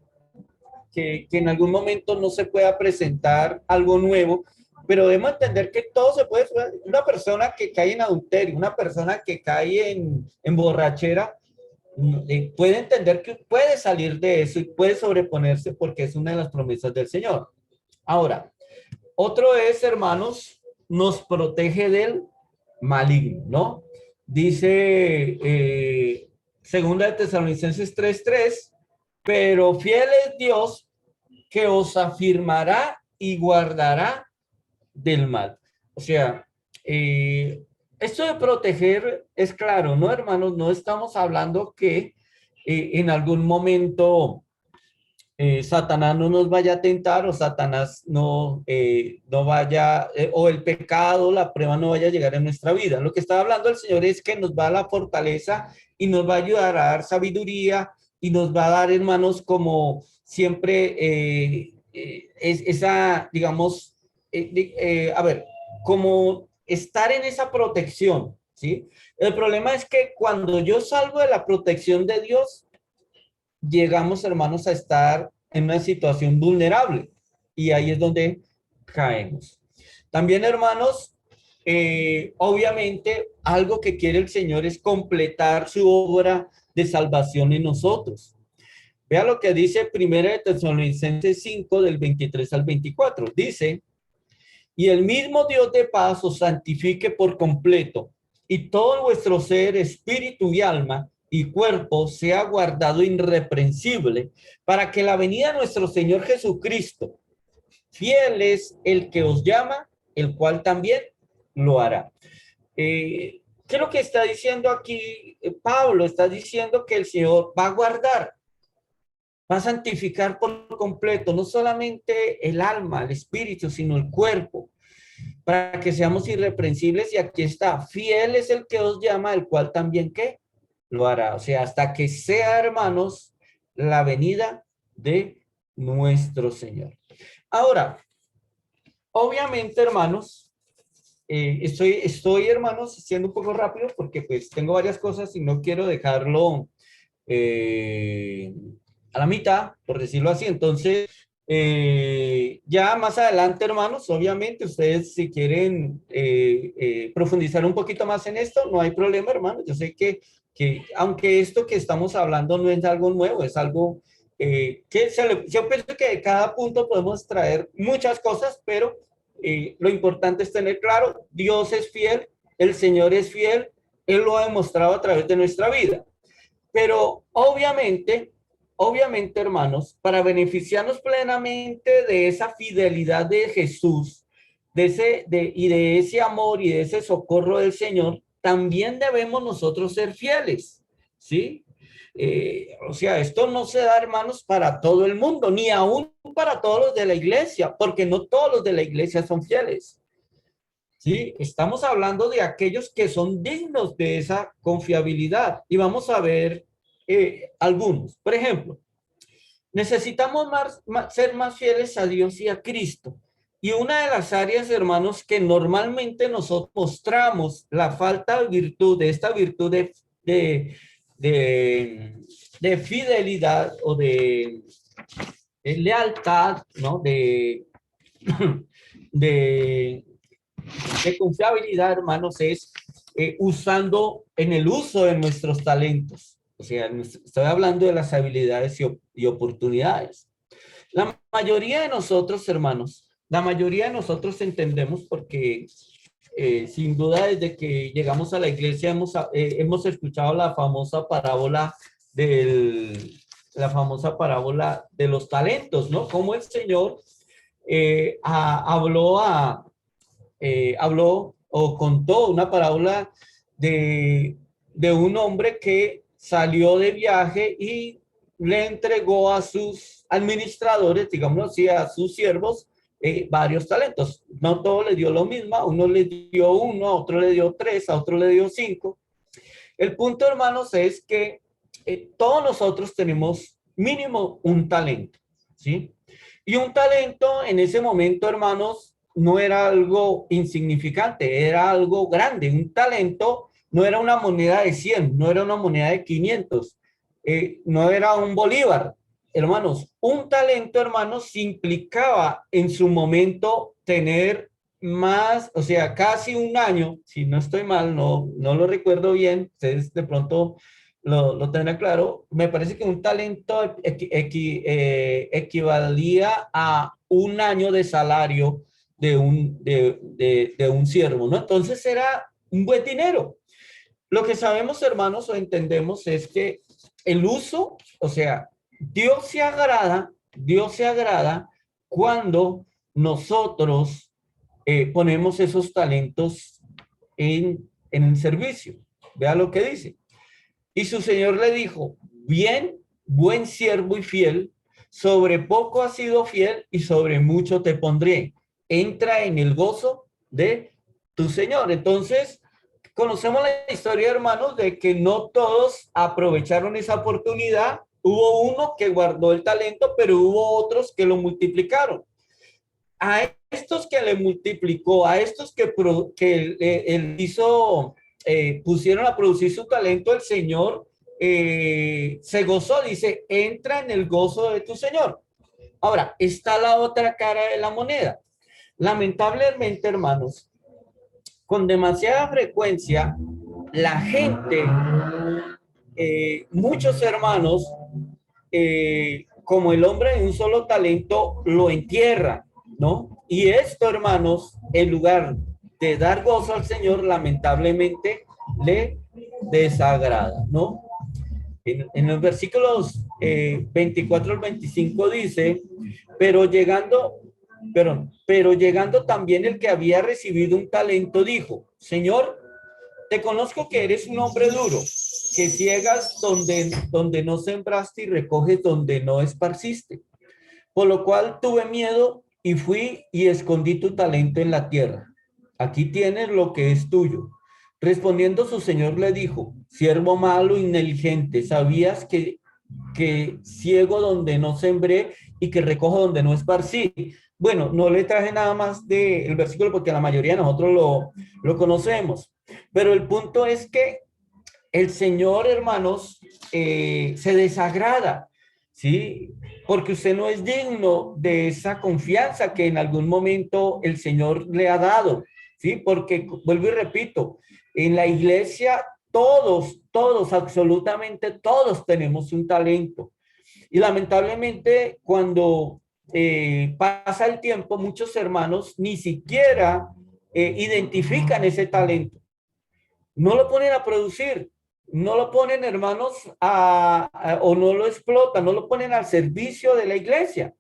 en algún momento no se pueda presentar algo nuevo, pero debemos entender que todo se puede, una persona que cae en adulterio, una persona que cae en borrachera, puede entender que puede salir de eso y puede sobreponerse porque es una de las promesas del Señor. Ahora, otro es, hermanos, nos protege del maligno, ¿no? Dice segunda de Tesalonicenses 3:3, pero fiel es Dios que os afirmará y guardará del mal. O sea, esto de proteger es claro, ¿no, hermanos? No estamos hablando que en algún momento Satanás no nos vaya a tentar o Satanás no vaya, o el pecado, la prueba no vaya a llegar a nuestra vida. Lo que está hablando el Señor es que nos va a dar la fortaleza y nos va a ayudar a dar sabiduría y nos va a dar, hermanos, como siempre, esa, digamos, a ver, como estar en esa protección, ¿sí? El problema es que cuando yo salgo de la protección de Dios, llegamos, hermanos, a estar en una situación vulnerable y ahí es donde caemos. También, hermanos, obviamente, algo que quiere el Señor es completar su obra de salvación en nosotros. Vea lo que dice 1 de Tesalonicenses 5, del 23 al 24. Dice, y el mismo Dios de paz os santifique por completo, y todo vuestro ser, espíritu y alma y cuerpo sea guardado irreprensible, para que la venida de nuestro Señor Jesucristo, fiel es el que os llama, el cual también lo hará. ¿Qué es lo que está diciendo aquí Pablo? Está diciendo que el Señor va a guardar, va a santificar por completo, no solamente el alma, el espíritu, sino el cuerpo, para que seamos irreprensibles. Y aquí está, fiel es el que os llama, el cual también ¿qué? Lo hará. O sea, hasta que sea, hermanos, la venida de nuestro Señor. Ahora, obviamente, hermanos, estoy, hermanos, siendo un poco rápido porque pues tengo varias cosas y no quiero dejarlo a la mitad, por decirlo así. Entonces, ya más adelante, hermanos, obviamente ustedes si quieren profundizar un poquito más en esto, no hay problema, hermanos. Yo sé que aunque esto que estamos hablando no es algo nuevo, es algo yo pienso que de cada punto podemos traer muchas cosas, pero lo importante es tener claro, Dios es fiel, el Señor es fiel, Él lo ha demostrado a través de nuestra vida. Pero obviamente, hermanos, para beneficiarnos plenamente de esa fidelidad de Jesús, y de ese amor y de ese socorro del Señor, también debemos nosotros ser fieles, ¿sí? O sea, esto no se da, hermanos, para todo el mundo, ni aún para todos los de la iglesia, porque no todos los de la iglesia son fieles. Sí, estamos hablando de aquellos que son dignos de esa confiabilidad y vamos a ver algunos. Por ejemplo, necesitamos ser más fieles a Dios y a Cristo. Y una de las áreas, hermanos, que normalmente nosotros mostramos la falta de virtud, de esta virtud de fidelidad o de lealtad, ¿no? De confiabilidad, hermanos, es usando en el uso de nuestros talentos. O sea, estoy hablando de las habilidades y oportunidades. La mayoría de nosotros, hermanos, la mayoría de nosotros entendemos porque sin duda desde que llegamos a la iglesia hemos escuchado la famosa parábola de los talentos, ¿no? Cómo el Señor habló o contó una parábola de un hombre que salió de viaje y le entregó a sus administradores, digamos así, a sus siervos, varios talentos. No todos le dio lo mismo, a uno le dio uno, a otro le dio tres, a otro le dio cinco. El punto, hermanos, es que todos nosotros tenemos mínimo un talento, ¿sí? Y un talento en ese momento, hermanos, no era algo insignificante, era algo grande. Un talento no era una moneda de 100, no era una moneda de 500, no era un bolívar. Hermanos, un talento, hermanos, implicaba en su momento tener más, o sea, casi un año, si no estoy mal, no lo recuerdo bien, ustedes de pronto lo tendrán claro, me parece que un talento equivalía a un año de salario de un siervo, ¿no? Entonces era un buen dinero. Lo que sabemos, hermanos, o entendemos es que el uso, o sea, Dios se agrada cuando nosotros ponemos esos talentos en el servicio. Vea lo que dice. Y su señor le dijo, bien, buen siervo y fiel, sobre poco has sido fiel y sobre mucho te pondré. Entra en el gozo de tu señor. Entonces, conocemos la historia, hermanos, de que no todos aprovecharon esa oportunidad. Hubo uno que guardó el talento, pero hubo otros que lo multiplicaron. A estos que le multiplicó, a estos que él hizo, pusieron a producir su talento, el Señor se gozó, dice, entra en el gozo de tu Señor. Ahora, está la otra cara de la moneda. Lamentablemente, hermanos, con demasiada frecuencia, la gente, muchos hermanos, como el hombre de un solo talento, lo entierra, ¿no? Y esto, hermanos, en lugar de dar gozo al Señor, lamentablemente le desagrada, ¿no? En los versículos 24 al 25 dice, pero llegando también el que había recibido un talento, dijo, Señor, te conozco que eres un hombre duro, que ciegas donde no sembraste y recoges donde no esparciste. Por lo cual tuve miedo y fui y escondí tu talento en la tierra. Aquí tienes lo que es tuyo. Respondiendo su señor le dijo, siervo malo y negligente, ¿sabías que ciego donde no sembré y que recojo donde no esparcí? Bueno, no le traje nada más del versículo porque la mayoría de nosotros lo conocemos. Pero el punto es que el Señor, hermanos, se desagrada, ¿sí? Porque usted no es digno de esa confianza que en algún momento el Señor le ha dado, ¿sí? Porque, vuelvo y repito, en la iglesia todos, absolutamente todos tenemos un talento. Y lamentablemente cuando pasa el tiempo, muchos hermanos ni siquiera identifican ese talento. No lo ponen a producir, no lo ponen, hermanos, o no lo explotan, no lo ponen al servicio de la iglesia.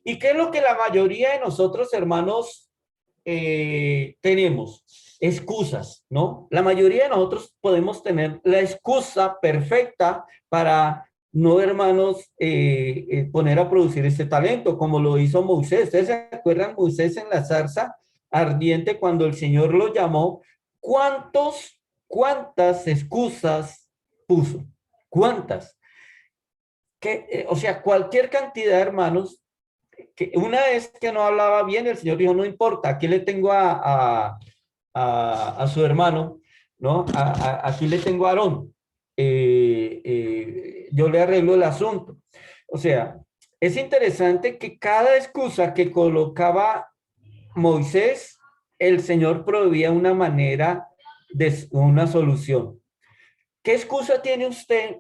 ¿Y qué es lo que la mayoría de nosotros, hermanos, tenemos? Excusas, ¿no? La mayoría de nosotros podemos tener la excusa perfecta para no, hermanos, poner a producir este talento, como lo hizo Moisés. ¿Ustedes se acuerdan Moisés en la zarza ardiente cuando el Señor lo llamó? ¿Cuántas excusas puso? ¿Cuántas? O sea, cualquier cantidad, hermanos, que una vez que no hablaba bien, el Señor dijo, no importa, aquí le tengo a su hermano, ¿no? Aquí le tengo a Aarón. Yo le arreglo el asunto. O sea, es interesante que cada excusa que colocaba Moisés, el Señor proveía una manera de una solución. ¿Qué excusa tiene usted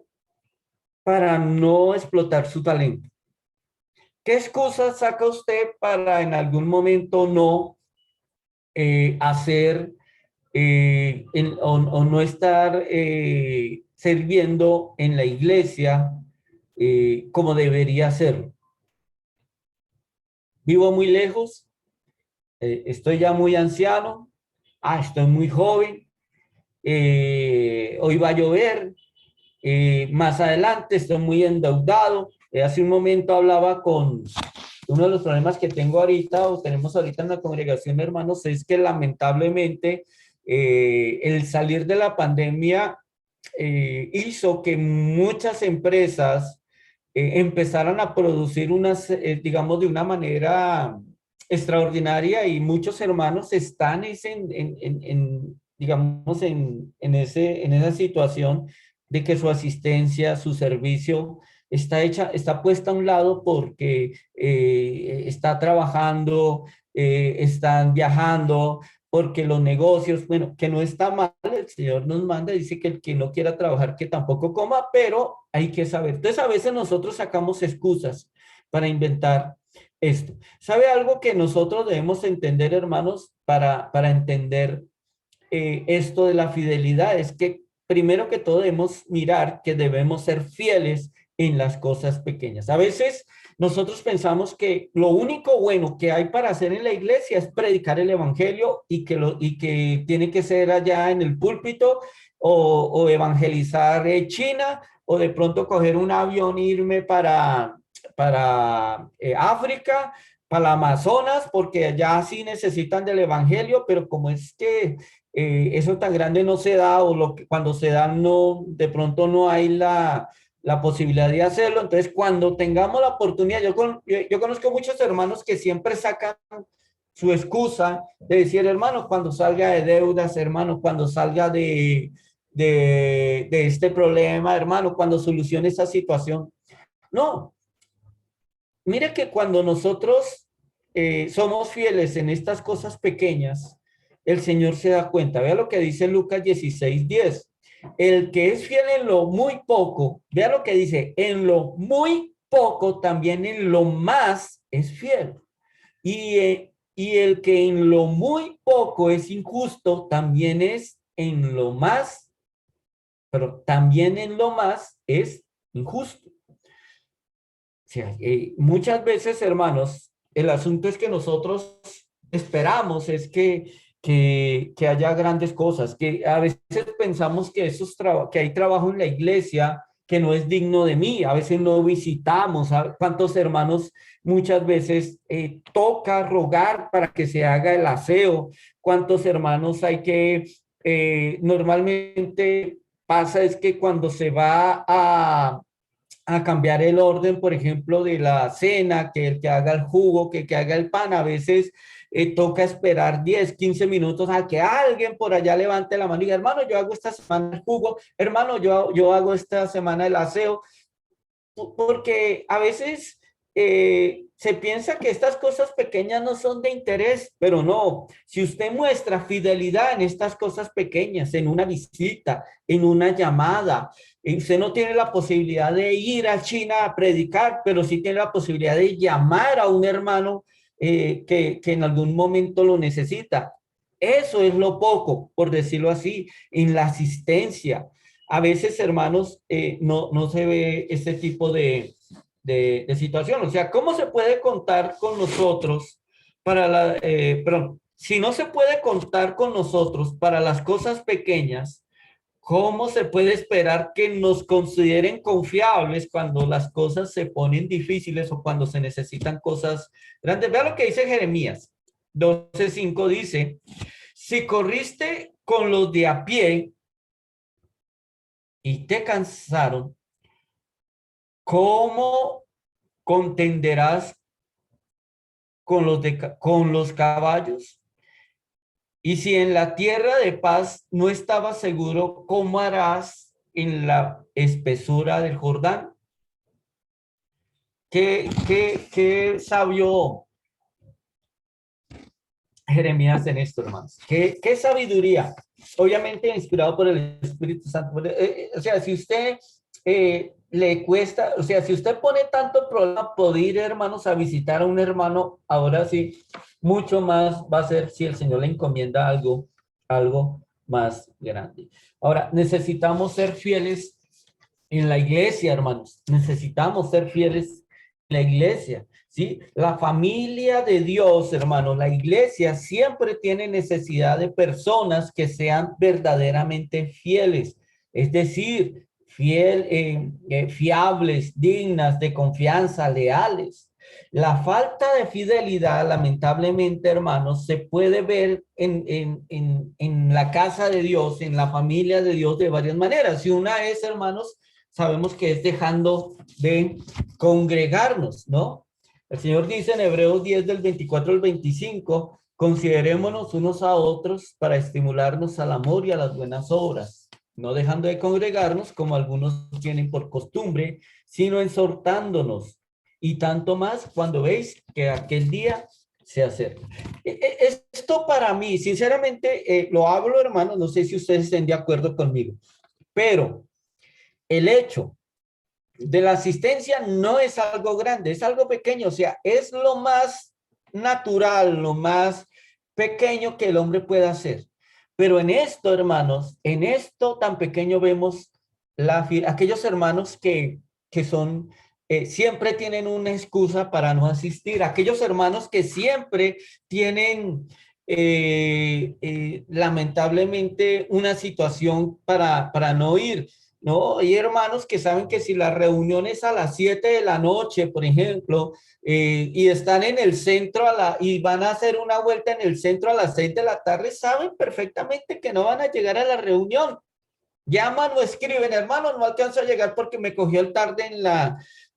para no explotar su talento? ¿Qué excusas saca usted para en algún momento no hacer o no estar sirviendo en la iglesia como debería ser? Vivo muy lejos, estoy ya muy anciano, estoy muy joven, hoy va a llover, más adelante estoy muy endeudado. Hace un momento hablaba con uno de los problemas que tengo ahorita o tenemos ahorita en la congregación, hermanos, es que lamentablemente el salir de la pandemia hizo que muchas empresas empezaran a producir unas, digamos, de una manera extraordinaria y muchos hermanos están digamos, en esa situación de que su asistencia, su servicio está puesta a un lado porque está trabajando, están viajando, porque los negocios, bueno, que no está mal, el Señor nos manda, dice que el que no quiera trabajar, que tampoco coma, pero hay que saber. Entonces, a veces nosotros sacamos excusas para inventar esto. ¿Sabe algo que nosotros debemos entender, hermanos, para entender esto de la fidelidad? Es que primero que todo debemos mirar que debemos ser fieles en las cosas pequeñas. A veces nosotros pensamos que lo único bueno que hay para hacer en la iglesia es predicar el evangelio y que tiene que ser allá en el púlpito o evangelizar China o de pronto coger un avión e irme para África, para Amazonas, porque allá sí necesitan del evangelio, pero como es que eso tan grande no se da o cuando se da no, de pronto no hay la posibilidad de hacerlo. Entonces, cuando tengamos la oportunidad, yo conozco muchos hermanos que siempre sacan su excusa de decir, hermano, cuando salga de deudas, hermano, cuando salga de este problema, hermano, cuando solucione esta situación. No, mire que cuando nosotros somos fieles en estas cosas pequeñas, el Señor se da cuenta. Vea lo que dice Lucas 16:10. El que es fiel en lo muy poco, vea lo que dice, en lo muy poco, también en lo más es fiel. Y el que en lo muy poco es injusto, también es en lo más, pero también en lo más es injusto. O sea, muchas veces, hermanos, el asunto es que nosotros esperamos es que haya grandes cosas, que a veces pensamos que, que hay trabajo en la iglesia que no es digno de mí, a veces no visitamos, cuántos hermanos muchas veces toca rogar para que se haga el aseo, cuántos hermanos hay que normalmente pasa es que cuando se va a cambiar el orden, por ejemplo, de la cena, que el que haga el jugo, que el que haga el pan, a veces toca esperar 10, 15 minutos a que alguien por allá levante la mano y diga, hermano, yo hago esta semana el jugo, hermano, yo hago esta semana el aseo, porque a veces se piensa que estas cosas pequeñas no son de interés, pero no. Si usted muestra fidelidad en estas cosas pequeñas, en una visita, en una llamada, usted no tiene la posibilidad de ir a China a predicar, pero sí tiene la posibilidad de llamar a un hermano que en algún momento lo necesita. Eso es lo poco, por decirlo así, en la asistencia. A veces, hermanos, no se ve este tipo de situación. O sea, ¿cómo se puede contar con nosotros perdón, si no se puede contar con nosotros para las cosas pequeñas, ¿cómo se puede esperar que nos consideren confiables cuando las cosas se ponen difíciles o cuando se necesitan cosas grandes? Vea lo que dice Jeremías 12:5 dice, si corriste con los de a pie y te cansaron, ¿cómo contenderás con los caballos? Y si en la tierra de paz no estabas seguro, ¿cómo harás en la espesura del Jordán? Qué sabio Jeremías en esto, hermanos. Qué sabiduría. Obviamente inspirado por el Espíritu Santo. O sea, si usted le cuesta, o sea, si usted pone tanto problema poder ir, hermanos, a visitar a un hermano, ahora sí, mucho más va a ser si el Señor le encomienda algo más grande. Ahora, necesitamos ser fieles en la iglesia, hermanos. Necesitamos ser fieles en la iglesia, ¿sí? La familia de Dios, hermanos, la iglesia siempre tiene necesidad de personas que sean verdaderamente fieles, es decir, fiables, dignas de confianza, leales. La falta de fidelidad, lamentablemente, hermanos, se puede ver en la casa de Dios, en la familia de Dios de varias maneras. Y una es, hermanos, sabemos que es dejando de congregarnos, ¿no? El Señor dice en Hebreos 10 del 24 al 25, considerémonos unos a otros para estimularnos al amor y a las buenas obras, no dejando de congregarnos como algunos tienen por costumbre, sino exhortándonos, y tanto más cuando veis que aquel día se acerca. Esto para mí, sinceramente, lo hablo, hermanos, no sé si ustedes estén de acuerdo conmigo, pero el hecho de la asistencia no es algo grande, es algo pequeño, o sea, es lo más natural, lo más pequeño que el hombre pueda hacer. Pero en esto, hermanos, en esto tan pequeño vemos aquellos hermanos que son, siempre tienen una excusa para no asistir, aquellos hermanos que siempre tienen lamentablemente una situación para no ir. No, hay hermanos que saben que si la reunión es a las 7 de la noche, por ejemplo, y están en el centro y van a hacer una vuelta en el centro a las 6 de la tarde, saben perfectamente que no van a llegar a la reunión. Llaman o escriben, hermano, no alcanzo a llegar porque me cogió el tarde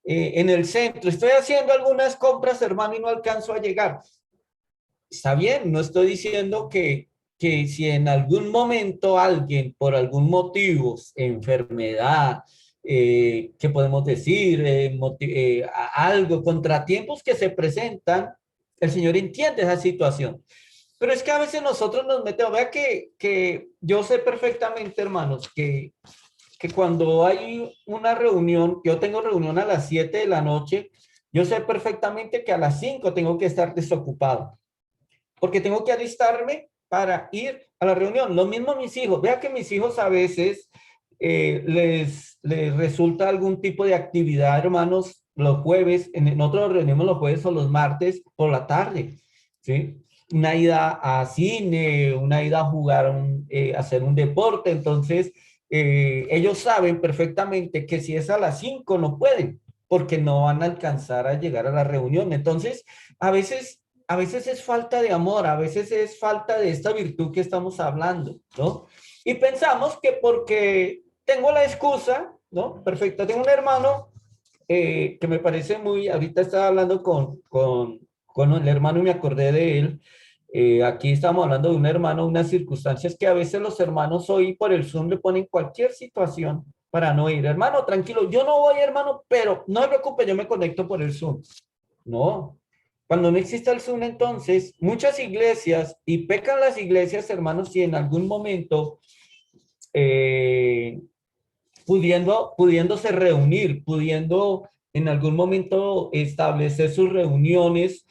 en el centro. Estoy haciendo algunas compras, hermano, y no alcanzo a llegar. Está bien, no estoy diciendo que si en algún momento alguien, por algún motivo, enfermedad, ¿qué podemos decir? Algo, contratiempos que se presentan, el Señor entiende esa situación. Pero es que a veces nosotros nos metemos, vea que yo sé perfectamente, hermanos, que cuando hay una reunión, yo tengo reunión a las 7 de la noche, yo sé perfectamente que a las 5 tengo que estar desocupado porque tengo que alistarme para ir a la reunión. Lo mismo mis hijos. Vea que mis hijos a veces les resulta algún tipo de actividad, hermanos, los jueves. Nosotros nos reunimos los jueves o los martes por la tarde, ¿sí? Una ida a cine, una ida a jugar, hacer un deporte. Entonces, ellos saben perfectamente que si es a las 5 no pueden, porque no van a alcanzar a llegar a la reunión. Entonces, a veces es falta de amor, a veces es falta de esta virtud que estamos hablando, ¿no? Y pensamos que porque tengo la excusa, ¿no? Perfecto, tengo un hermano que me parece muy, ahorita estaba hablando con el hermano y me acordé de él. Aquí estamos hablando de un hermano, unas circunstancias que a veces los hermanos hoy por el Zoom le ponen cualquier situación para no ir. Hermano, tranquilo, yo no voy, hermano, pero no me preocupe, yo me conecto por el Zoom. No, cuando no existe el Zoom, entonces, muchas iglesias, y pecan las iglesias, hermanos, si en algún momento, eh, pudiéndose reunir, pudiendo en algún momento establecer sus reuniones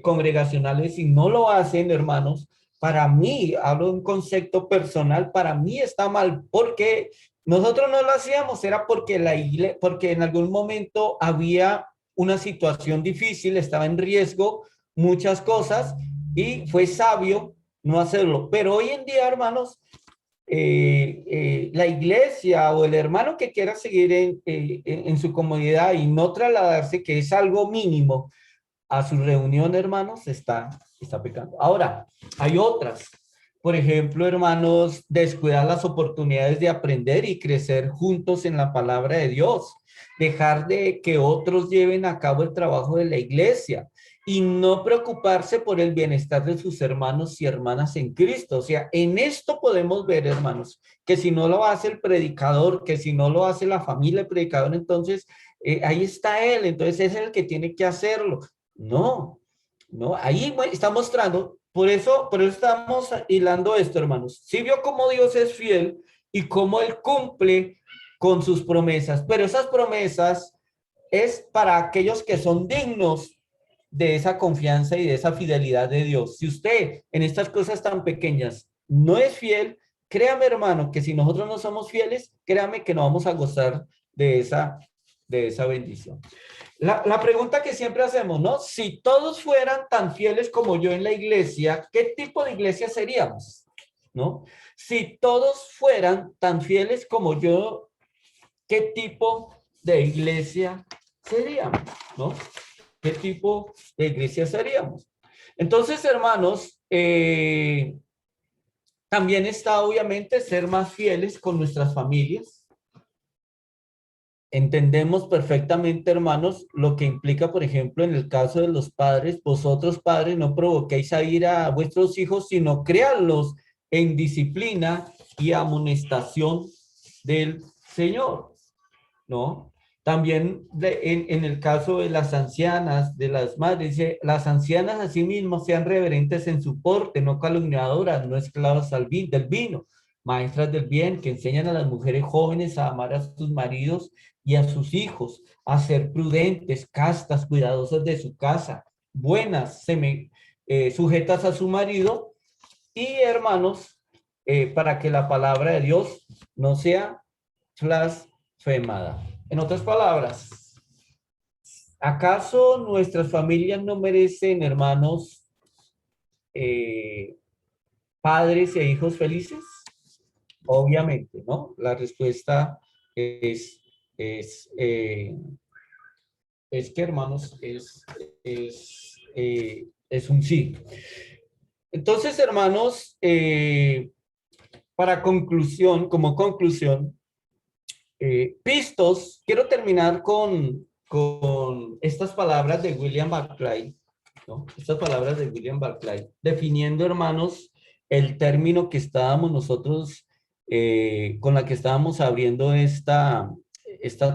congregacionales, y no lo hacen, hermanos, para mí, hablo de un concepto personal, para mí está mal, porque nosotros no lo hacíamos, era porque porque en algún momento había una situación difícil, estaba en riesgo muchas cosas y fue sabio no hacerlo. Pero hoy en día, hermanos, la iglesia o el hermano que quiera seguir en su comodidad y no trasladarse, que es algo mínimo, a su reunión, hermanos, está pecando. Ahora, hay otras. Por ejemplo, hermanos, descuidar las oportunidades de aprender y crecer juntos en la palabra de Dios. Dejar de que otros lleven a cabo el trabajo de la iglesia y no preocuparse por el bienestar de sus hermanos y hermanas en Cristo. O sea, en esto podemos ver, hermanos, que si no lo hace el predicador, que si no lo hace la familia del predicador, entonces ahí está él, entonces es el que tiene que hacerlo. No, no, ahí está mostrando, por eso estamos hilando esto, hermanos. Si vio cómo Dios es fiel y cómo Él cumple con sus promesas, pero esas promesas es para aquellos que son dignos de esa confianza y de esa fidelidad de Dios. Si usted en estas cosas tan pequeñas no es fiel, créame, hermano, que si nosotros no somos fieles, créame que no vamos a gozar de esa bendición. La pregunta que siempre hacemos, ¿no? Si todos fueran tan fieles como yo en la iglesia, ¿qué tipo de iglesia seríamos? ¿No? Si todos fueran tan fieles como yo, ¿qué tipo de iglesia seríamos? ¿No? ¿Qué tipo de iglesia seríamos? Entonces, hermanos, también está obviamente ser más fieles con nuestras familias. Entendemos perfectamente, hermanos, lo que implica, por ejemplo, en el caso de los padres, vosotros padres no provoquéis a ir a vuestros hijos, sino créanlos en disciplina y amonestación del Señor, ¿no? También en el caso de las ancianas, de las madres, dice, las ancianas asimismo sean reverentes en su porte, no calumniadoras, no esclavas del vino, maestras del bien, que enseñan a las mujeres jóvenes a amar a sus maridos y a sus hijos, a ser prudentes, castas, cuidadosas de su casa, buenas, sujetas a su marido y hermanos, para que la palabra de Dios no sea blasfemada. En otras palabras, ¿acaso nuestras familias no merecen, hermanos, padres e hijos felices? Obviamente, ¿no? La respuesta es, eh, es que, hermanos, es un sí. Entonces, hermanos, como conclusión, pistos, quiero terminar con estas palabras de William Barclay, ¿no? Estas palabras de William Barclay, definiendo, hermanos, el término que estábamos nosotros, con la que estábamos abriendo esta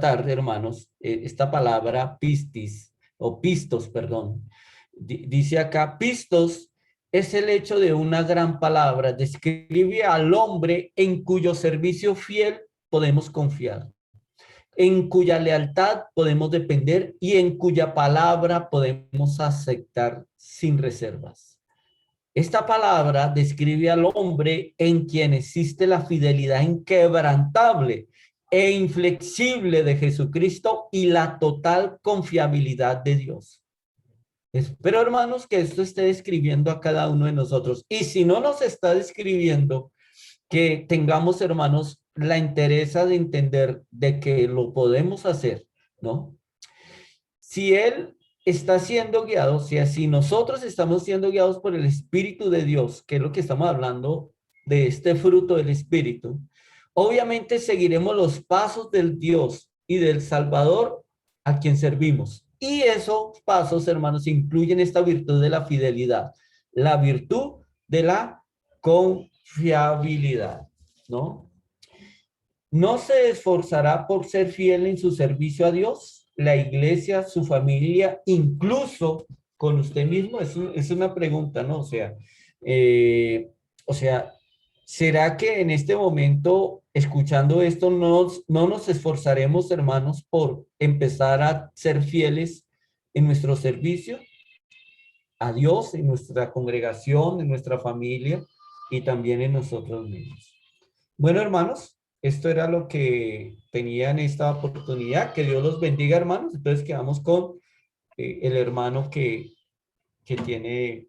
tarde, hermanos, esta palabra pistis, o pistos, perdón. Dice acá, pistos es el hecho de una gran palabra, describe al hombre en cuyo servicio fiel podemos confiar, en cuya lealtad podemos depender y en cuya palabra podemos aceptar sin reservas. Esta palabra describe al hombre en quien existe la fidelidad inquebrantable e inflexible de Jesucristo y la total confiabilidad de Dios. Espero, hermanos, que esto esté describiendo a cada uno de nosotros. Y si no nos está describiendo, que tengamos, hermanos, la interesa de entender de que lo podemos hacer, ¿no? Si Él está siendo guiado, si así nosotros estamos siendo guiados por el Espíritu de Dios, que es lo que estamos hablando de este fruto del Espíritu, obviamente seguiremos los pasos del Dios y del Salvador a quien servimos. Y esos pasos, hermanos, incluyen esta virtud de la fidelidad, la virtud de la confiabilidad, ¿no? ¿No se esforzará por ser fiel en su servicio a Dios, la iglesia, su familia, incluso con usted mismo? Es una pregunta, ¿no? O sea, ¿será que en este momento, escuchando esto, no nos esforzaremos, hermanos, por empezar a ser fieles en nuestro servicio a Dios, en nuestra congregación, en nuestra familia y también en nosotros mismos? Bueno, hermanos, esto era lo que tenía en esta oportunidad. Que Dios los bendiga, hermanos. Entonces quedamos con el hermano que tiene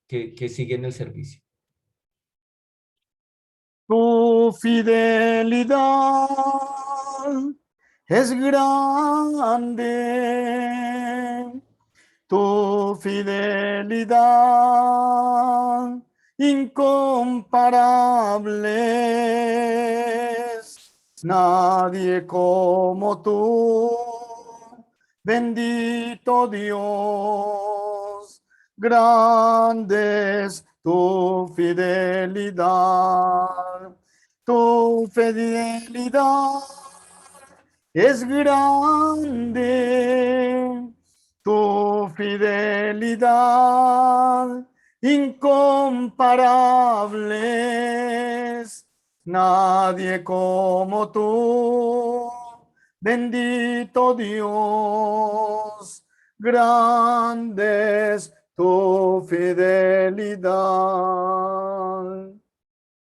que sigue en el servicio. Tu fidelidad es grande, tu fidelidad incomparable. Nadie como tú, bendito Dios, grande es tu fidelidad es grande, tu fidelidad incomparable. Nadie como tú, bendito Dios, grande es tu fidelidad.